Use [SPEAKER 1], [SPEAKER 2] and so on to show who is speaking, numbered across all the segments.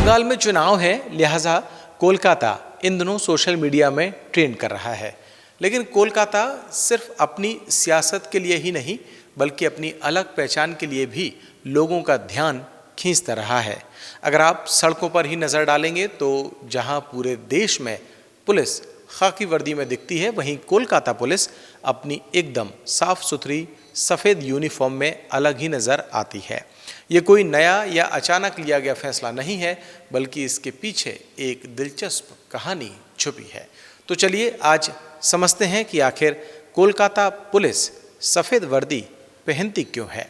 [SPEAKER 1] बंगाल में चुनाव है, लिहाजा कोलकाता इन दिनों सोशल मीडिया में ट्रेंड कर रहा है। लेकिन कोलकाता सिर्फ अपनी सियासत के लिए ही नहीं बल्कि अपनी अलग पहचान के लिए भी लोगों का ध्यान खींचता रहा है। अगर आप सड़कों पर ही नज़र डालेंगे तो जहां पूरे देश में पुलिस खाकी वर्दी में दिखती है, वहीं कोलकाता पुलिस अपनी एकदम साफ सुथरी सफ़ेद यूनिफॉर्म में अलग ही नज़र आती है। ये कोई नया या अचानक लिया गया फैसला नहीं है, बल्कि इसके पीछे एक दिलचस्प कहानी छुपी है। तो चलिए आज समझते हैं कि आखिर कोलकाता पुलिस सफ़ेद वर्दी पहनती क्यों है।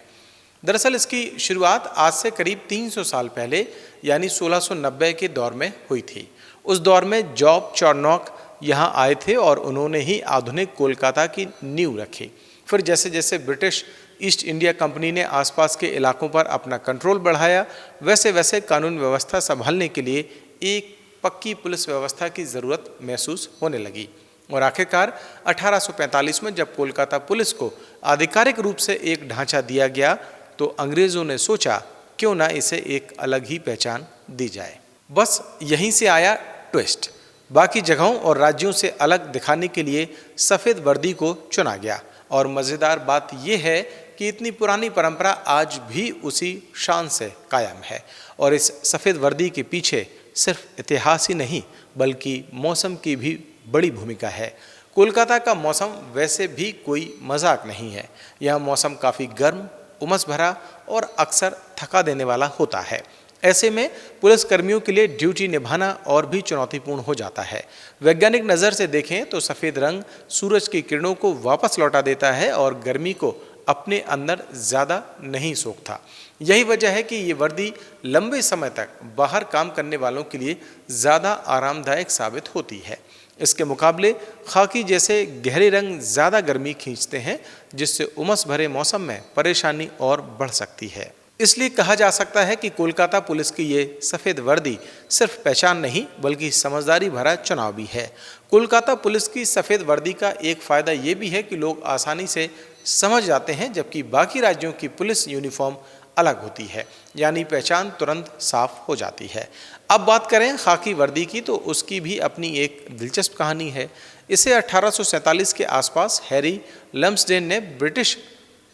[SPEAKER 1] दरअसल इसकी शुरुआत आज से करीब 300 साल पहले यानी 1690 के दौर में हुई थी। उस दौर में जॉब चार्नॉक यहाँ आए थे और उन्होंने ही आधुनिक कोलकाता की नींव रखी। फिर जैसे जैसे ब्रिटिश ईस्ट इंडिया कंपनी ने आसपास के इलाकों पर अपना कंट्रोल बढ़ाया, वैसे वैसे कानून व्यवस्था संभालने के लिए एक पक्की पुलिस व्यवस्था की ज़रूरत महसूस होने लगी। और आखिरकार 1845 में जब कोलकाता पुलिस को आधिकारिक रूप से एक ढांचा दिया गया तो अंग्रेज़ों ने सोचा क्यों ना इसे एक अलग ही पहचान दी जाए। बस यहीं से आया ट्विस्ट। बाकी जगहों और राज्यों से अलग दिखाने के लिए सफ़ेद वर्दी को चुना गया। और मज़ेदार बात यह है कि इतनी पुरानी परंपरा आज भी उसी शान से कायम है। और इस सफ़ेद वर्दी के पीछे सिर्फ इतिहास ही नहीं बल्कि मौसम की भी बड़ी भूमिका है। कोलकाता का मौसम वैसे भी कोई मजाक नहीं है। यह मौसम काफ़ी गर्म, उमस भरा और अक्सर थका देने वाला होता है। ऐसे में पुलिसकर्मियों के लिए ड्यूटी निभाना और भी चुनौतीपूर्ण हो जाता है। वैज्ञानिक नज़र से देखें तो सफ़ेद रंग सूरज की किरणों को वापस लौटा देता है और गर्मी को अपने अंदर ज़्यादा नहीं सोखता। यही वजह है कि ये वर्दी लंबे समय तक बाहर काम करने वालों के लिए ज़्यादा आरामदायक साबित होती है। इसके मुकाबले खाकी जैसे गहरे रंग ज़्यादा गर्मी खींचते हैं, जिससे उमस भरे मौसम में परेशानी और बढ़ सकती है। इसलिए कहा जा सकता है कि कोलकाता पुलिस की ये सफ़ेद वर्दी सिर्फ पहचान नहीं बल्कि समझदारी भरा चुनाव भी है। कोलकाता पुलिस की सफ़ेद वर्दी का एक फ़ायदा ये भी है कि लोग आसानी से समझ जाते हैं, जबकि बाकी राज्यों की पुलिस यूनिफॉर्म अलग होती है, यानी पहचान तुरंत साफ हो जाती है। अब बात करें खाकी वर्दी की तो उसकी भी अपनी एक दिलचस्प कहानी है। इसे 1847 के आसपास हैरी लम्सडेन ने ब्रिटिश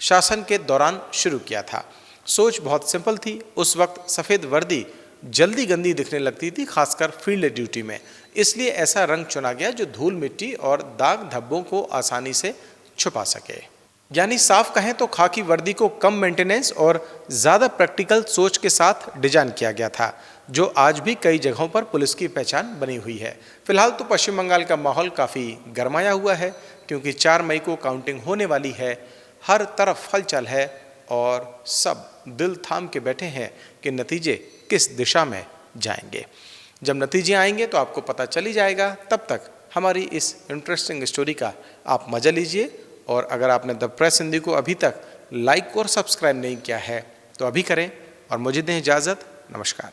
[SPEAKER 1] शासन के दौरान शुरू किया था। सोच बहुत सिंपल थी। उस वक्त सफ़ेद वर्दी जल्दी गंदी दिखने लगती थी, खासकर फील्ड ड्यूटी में। इसलिए ऐसा रंग चुना गया जो धूल मिट्टी और दाग धब्बों को आसानी से छुपा सके। यानी साफ कहें तो खाकी वर्दी को कम मेंटेनेंस और ज़्यादा प्रैक्टिकल सोच के साथ डिजाइन किया गया था, जो आज भी कई जगहों पर पुलिस की पहचान बनी हुई है। फिलहाल तो पश्चिम बंगाल का माहौल काफ़ी गरमाया हुआ है, क्योंकि 4 मई को काउंटिंग होने वाली है। हर तरफ हलचल है और सब दिल थाम के बैठे हैं कि नतीजे किस दिशा में जाएंगे। जब नतीजे आएंगे तो आपको पता चली जाएगा। तब तक हमारी इस इंटरेस्टिंग स्टोरी का आप मज़ा लीजिए। और अगर आपने द प्रेस हिंदी को अभी तक लाइक और सब्सक्राइब नहीं किया है तो अभी करें और मुझे दें इजाज़त। नमस्कार।